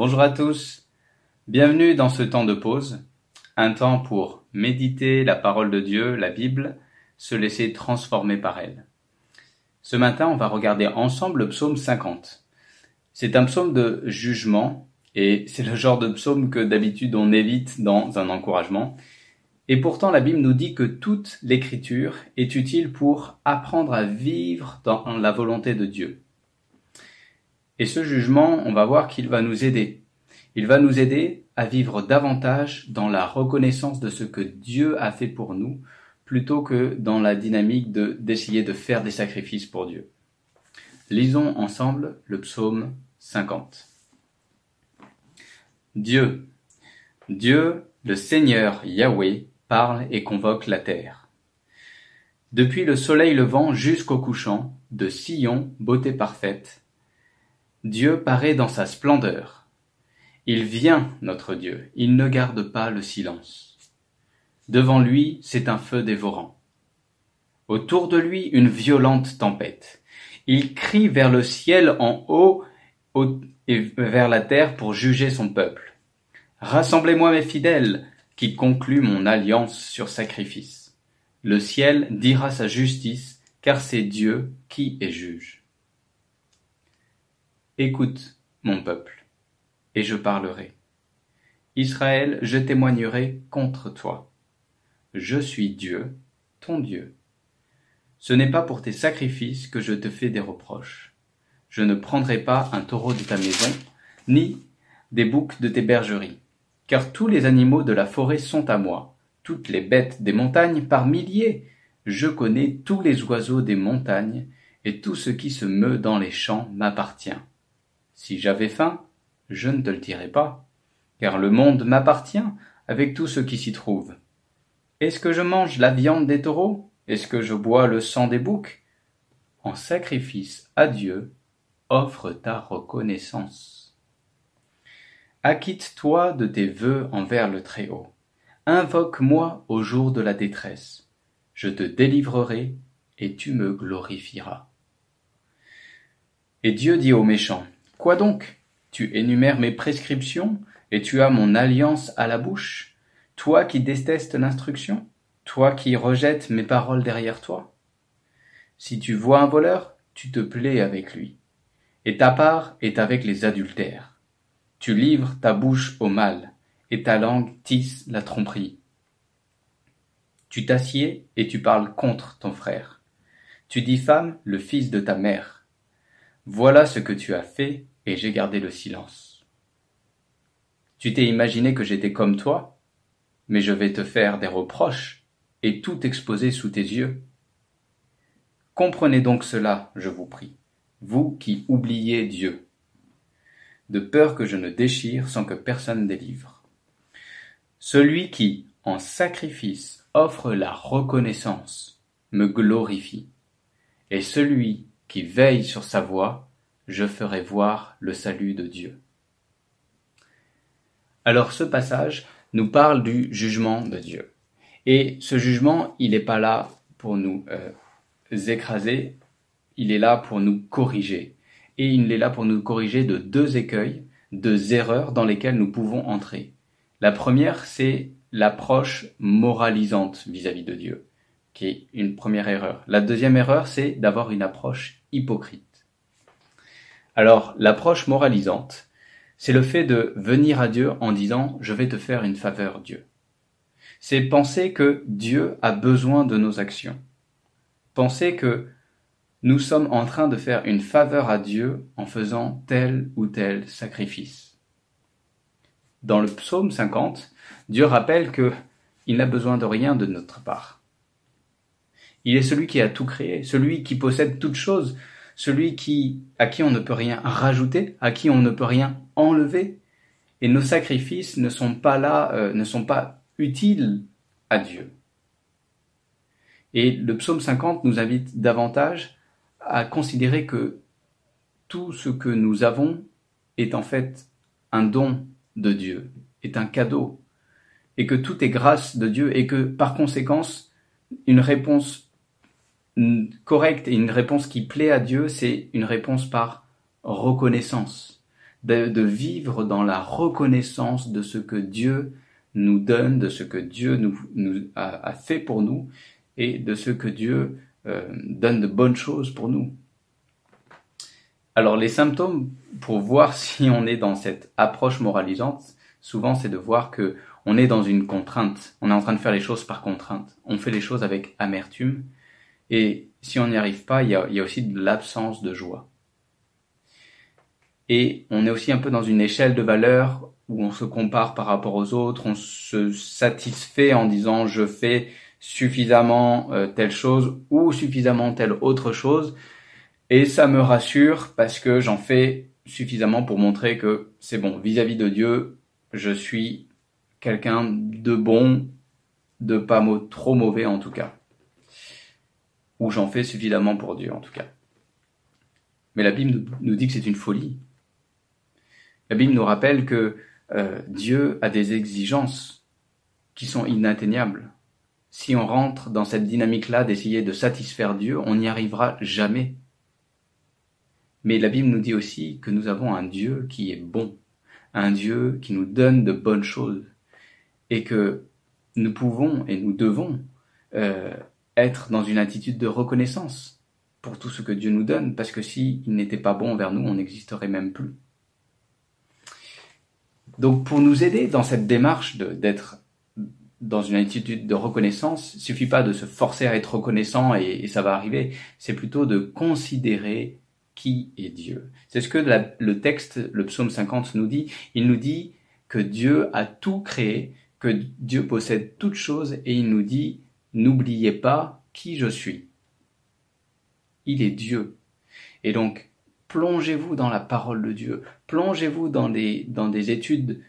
Bonjour à tous, bienvenue dans ce temps de pause, un temps pour méditer la parole de Dieu, la Bible, se laisser transformer par elle. Ce matin, on va regarder ensemble le psaume 50. C'est un psaume de jugement et c'est le genre de psaume que d'habitude on évite dans un encouragement. Et pourtant, la Bible nous dit que toute l'écriture est utile pour apprendre à vivre dans la volonté de Dieu. Et ce jugement, on va voir qu'il va nous aider. Il va nous aider à vivre davantage dans la reconnaissance de ce que Dieu a fait pour nous, plutôt que dans la dynamique d'essayer de faire des sacrifices pour Dieu. Lisons ensemble le psaume 50. Dieu, le Seigneur Yahweh, parle et convoque la terre. Depuis le soleil levant jusqu'au couchant, de Sion, beauté parfaite, Dieu paraît dans sa splendeur. Il vient, notre Dieu, il ne garde pas le silence. Devant lui, c'est un feu dévorant. Autour de lui, une violente tempête. Il crie vers le ciel en haut et vers la terre pour juger son peuple. Rassemblez-moi mes fidèles, qui conclut mon alliance sur sacrifice. Le ciel dira sa justice, car c'est Dieu qui est juge. Écoute, mon peuple, et je parlerai. Israël, je témoignerai contre toi. Je suis Dieu, ton Dieu. Ce n'est pas pour tes sacrifices que je te fais des reproches. Je ne prendrai pas un taureau de ta maison, ni des boucs de tes bergeries, car tous les animaux de la forêt sont à moi, toutes les bêtes des montagnes par milliers. Je connais tous les oiseaux des montagnes, et tout ce qui se meut dans les champs m'appartient. Si j'avais faim, je ne te le dirais pas, car le monde m'appartient avec tout ce qui s'y trouve. Est-ce que je mange la viande des taureaux? Est-ce que je bois le sang des boucs? En sacrifice à Dieu, offre ta reconnaissance. Acquitte-toi de tes vœux envers le Très-Haut. Invoque-moi au jour de la détresse. Je te délivrerai et tu me glorifieras. Et Dieu dit aux méchants, « Quoi donc? Tu énumères mes prescriptions et tu as mon alliance à la bouche, toi qui détestes l'instruction, toi qui rejettes mes paroles derrière toi. Si tu vois un voleur, tu te plais avec lui, et ta part est avec les adultères. Tu livres ta bouche au mal, et ta langue tisse la tromperie. Tu t'assieds et tu parles contre ton frère. Tu diffames le fils de ta mère. Voilà ce que tu as fait, et j'ai gardé le silence. Tu t'es imaginé que j'étais comme toi, mais je vais te faire des reproches, et tout exposer sous tes yeux. Comprenez donc cela, je vous prie, vous qui oubliez Dieu, de peur que je ne déchire sans que personne délivre. Celui qui, en sacrifice, offre la reconnaissance, me glorifie, et celui qui veille sur sa voie, je ferai voir le salut de Dieu. Alors ce passage nous parle du jugement de Dieu. Et ce jugement, il n'est pas là pour nous écraser, il est là pour nous corriger. Et il est là pour nous corriger de deux écueils, deux erreurs dans lesquelles nous pouvons entrer. La première, c'est l'approche moralisante vis-à-vis de Dieu, qui est une première erreur. La deuxième erreur, c'est d'avoir une approche hypocrite. Alors, l'approche moralisante, c'est le fait de venir à Dieu en disant « je vais te faire une faveur, Dieu ». C'est penser que Dieu a besoin de nos actions. Penser que nous sommes en train de faire une faveur à Dieu en faisant tel ou tel sacrifice. Dans le psaume 50, Dieu rappelle qu'il n'a besoin de rien de notre part. Il est celui qui a tout créé, celui qui possède toutes choses, celui à qui on ne peut rien rajouter, à qui on ne peut rien enlever. Et nos sacrifices ne sont pas là, ne sont pas utiles à Dieu. Et le psaume 50 nous invite davantage à considérer que tout ce que nous avons est en fait un don de Dieu, est un cadeau, et que tout est grâce de Dieu, et que par conséquence, une réponse correcte et une réponse qui plaît à Dieu, c'est une réponse par reconnaissance. de vivre dans la reconnaissance de ce que Dieu nous donne, de ce que Dieu nous a fait pour nous et de ce que Dieu donne de bonnes choses pour nous. Alors les symptômes pour voir si on est dans cette approche moralisante, souvent c'est de voir que on est dans une contrainte, on est en train de faire les choses par contrainte, on fait les choses avec amertume et si on n'y arrive pas, il y a aussi de l'absence de joie. Et on est aussi un peu dans une échelle de valeurs où on se compare par rapport aux autres, on se satisfait en disant je fais suffisamment telle chose ou suffisamment telle autre chose et ça me rassure parce que j'en fais suffisamment pour montrer que c'est bon, vis-à-vis de Dieu, je suis quelqu'un de bon, de pas trop mauvais en tout cas. Ou j'en fais suffisamment pour Dieu en tout cas. Mais la Bible nous dit que c'est une folie. La Bible nous rappelle que Dieu a des exigences qui sont inatteignables. Si on rentre dans cette dynamique-là d'essayer de satisfaire Dieu, on n'y arrivera jamais. Mais la Bible nous dit aussi que nous avons un Dieu qui est bon, un Dieu qui nous donne de bonnes choses, et que nous pouvons et nous devons être dans une attitude de reconnaissance pour tout ce que Dieu nous donne, parce que s'il n'était pas bon envers nous, on n'existerait même plus. Donc pour nous aider dans cette démarche d'être dans une attitude de reconnaissance, il suffit pas de se forcer à être reconnaissant et ça va arriver, c'est plutôt de considérer qui est Dieu. C'est ce que le texte, le psaume 50 nous dit. Il nous dit que Dieu a tout créé, que Dieu possède toutes choses et il nous dit « N'oubliez pas qui je suis ». Il est Dieu. Et donc, plongez-vous dans la parole de Dieu, plongez-vous dans des études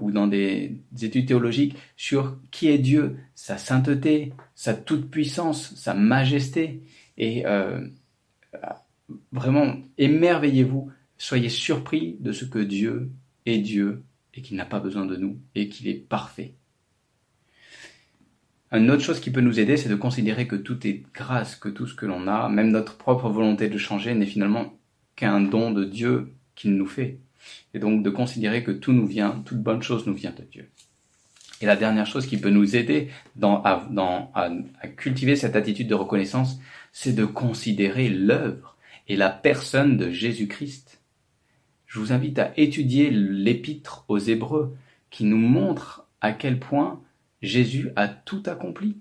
ou dans des études théologiques sur qui est Dieu, sa sainteté, sa toute-puissance, sa majesté, et vraiment émerveillez-vous, soyez surpris de ce que Dieu est Dieu et qu'il n'a pas besoin de nous et qu'il est parfait. Une autre chose qui peut nous aider, c'est de considérer que tout est grâce, que tout ce que l'on a, même notre propre volonté de changer, n'est finalement qu'un don de Dieu qu'il nous fait. Et donc de considérer que tout nous vient, toute bonne chose nous vient de Dieu. Et la dernière chose qui peut nous aider à cultiver cette attitude de reconnaissance, c'est de considérer l'œuvre et la personne de Jésus-Christ. Je vous invite à étudier l'épître aux Hébreux qui nous montre à quel point Jésus a tout accompli.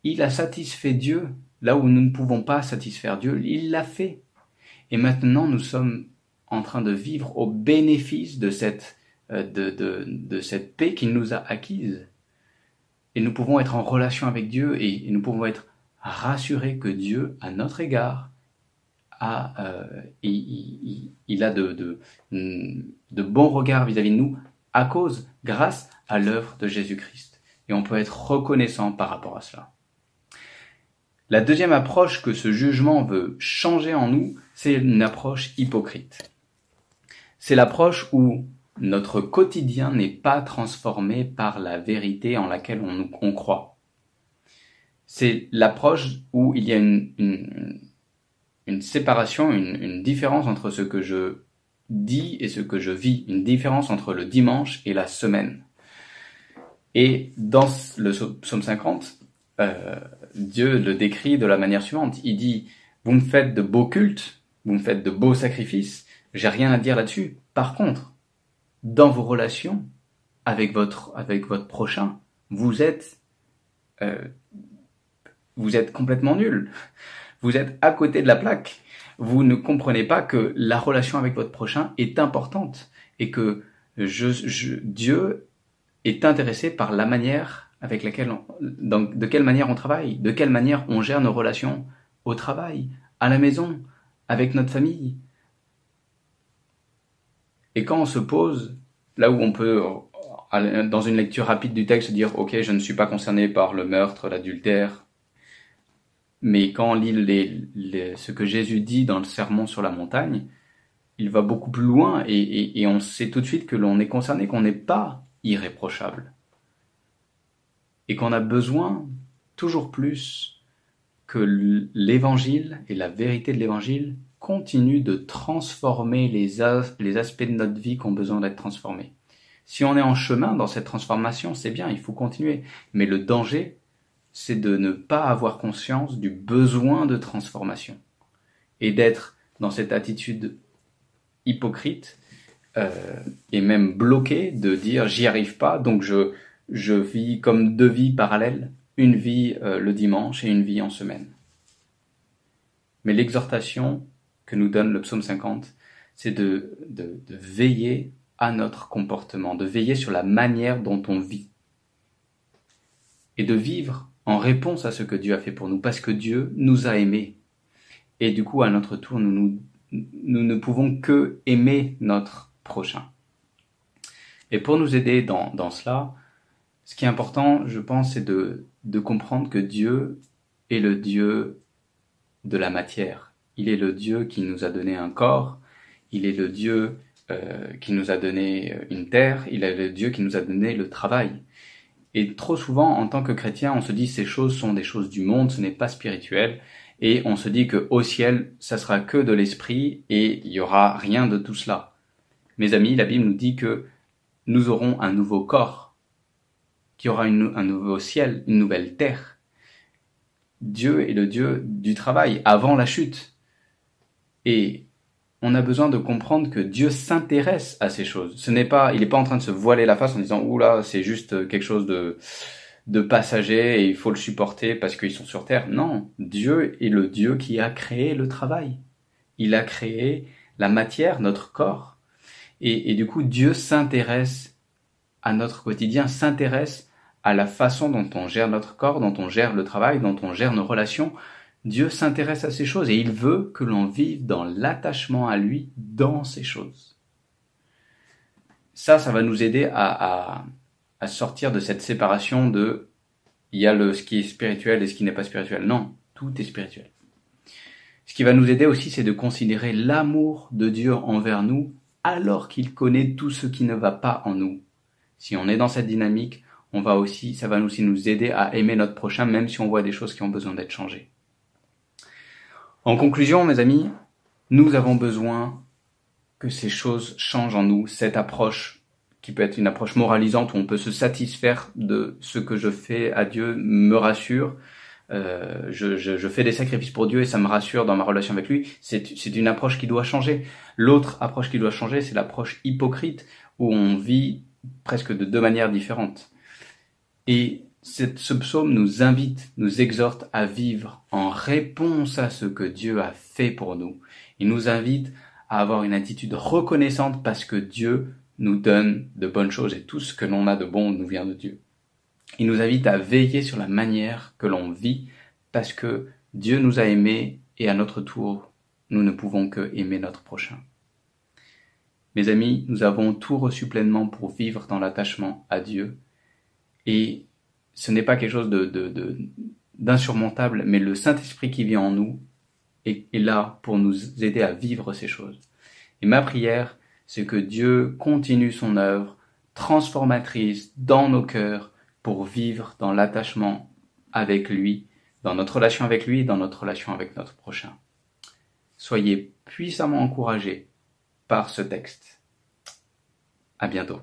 Il a satisfait Dieu là où nous ne pouvons pas satisfaire Dieu. Il l'a fait. Et maintenant, nous sommes en train de vivre au bénéfice de cette paix qu'il nous a acquise. Et nous pouvons être en relation avec Dieu et nous pouvons être rassurés que Dieu, à notre égard, il a de bons regards vis-à-vis de nous grâce à l'œuvre de Jésus-Christ. Et on peut être reconnaissant par rapport à cela. La deuxième approche que ce jugement veut changer en nous, c'est une approche hypocrite. C'est l'approche où notre quotidien n'est pas transformé par la vérité en laquelle on croit. C'est l'approche où il y a une séparation, une différence entre ce que je dis et ce que je vis, une différence entre le dimanche et la semaine. Et dans le psaume 50, Dieu le décrit de la manière suivante. Il dit « Vous me faites de beaux cultes, vous me faites de beaux sacrifices, j'ai rien à dire là-dessus. Par contre, dans vos relations avec votre prochain, vous êtes complètement nul. Vous êtes à côté de la plaque. Vous ne comprenez pas que la relation avec votre prochain est importante et que Dieu est intéressé par la manière avec laquelle de quelle manière on travaille, de quelle manière on gère nos relations au travail, à la maison, avec notre famille. Et quand on se pose, là où on peut, dans une lecture rapide du texte, dire « Ok, je ne suis pas concerné par le meurtre, l'adultère », mais quand on lit ce que Jésus dit dans le sermon sur la montagne, il va beaucoup plus loin et on sait tout de suite que l'on est concerné, qu'on n'est pas irréprochable. Et qu'on a besoin toujours plus que l'évangile et la vérité de l'évangile continue de transformer les aspects de notre vie qui ont besoin d'être transformés. Si on est en chemin dans cette transformation, c'est bien, il faut continuer. Mais le danger, c'est de ne pas avoir conscience du besoin de transformation et d'être dans cette attitude hypocrite et même bloqué de dire j'y arrive pas, donc je vis comme deux vies parallèles, une vie le dimanche et une vie en semaine. Mais l'exhortation que nous donne le psaume 50, c'est de veiller à notre comportement, de veiller sur la manière dont on vit et de vivre en réponse à ce que Dieu a fait pour nous, parce que Dieu nous a aimés. Et du coup, à notre tour, nous ne pouvons que aimer notre prochain. Et pour nous aider dans cela, ce qui est important, je pense, c'est de comprendre que Dieu est le Dieu de la matière. Il est le Dieu qui nous a donné un corps, il est le Dieu qui nous a donné une terre, il est le Dieu qui nous a donné le travail. Et trop souvent, en tant que chrétien, on se dit ces choses sont des choses du monde, ce n'est pas spirituel, et on se dit que au ciel, ça sera que de l'esprit et il y aura rien de tout cela. Mes amis, la Bible nous dit que nous aurons un nouveau corps, qu'il y aura un nouveau ciel, une nouvelle terre. Dieu est le Dieu du travail avant la chute. Et on a besoin de comprendre que Dieu s'intéresse à ces choses. Il n'est pas en train de se voiler la face en disant oula, c'est juste quelque chose de passager et il faut le supporter parce qu'ils sont sur terre. Non, Dieu est le Dieu qui a créé le travail. Il a créé la matière, notre corps. Et du coup, Dieu s'intéresse à notre quotidien, s'intéresse à la façon dont on gère notre corps, dont on gère le travail, dont on gère nos relations. Dieu s'intéresse à ces choses et il veut que l'on vive dans l'attachement à lui dans ces choses. Ça va nous aider à sortir de cette séparation de il y a ce qui est spirituel et ce qui n'est pas spirituel. Non, tout est spirituel. Ce qui va nous aider aussi, c'est de considérer l'amour de Dieu envers nous alors qu'il connaît tout ce qui ne va pas en nous. Si on est dans cette dynamique, ça va aussi nous aider à aimer notre prochain, même si on voit des choses qui ont besoin d'être changées. En conclusion, mes amis, nous avons besoin que ces choses changent en nous, cette approche qui peut être une approche moralisante où on peut se satisfaire de ce que je fais à Dieu me rassure. Je fais des sacrifices pour Dieu et ça me rassure dans ma relation avec lui. C'est une approche qui doit changer. L'autre approche qui doit changer, c'est l'approche hypocrite où on vit presque de deux manières différentes. Et ce psaume nous invite, nous exhorte à vivre en réponse à ce que Dieu a fait pour nous. Il nous invite à avoir une attitude reconnaissante parce que Dieu nous donne de bonnes choses et tout ce que l'on a de bon nous vient de Dieu. Il nous invite à veiller sur la manière que l'on vit parce que Dieu nous a aimés et à notre tour, nous ne pouvons que aimer notre prochain. Mes amis, nous avons tout reçu pleinement pour vivre dans l'attachement à Dieu et ce n'est pas quelque chose d'insurmontable, mais le Saint-Esprit qui vit en nous est là pour nous aider à vivre ces choses. Et ma prière, c'est que Dieu continue son œuvre transformatrice dans nos cœurs pour vivre dans l'attachement avec lui, dans notre relation avec lui, dans notre relation avec notre prochain. Soyez puissamment encouragés par ce texte. À bientôt.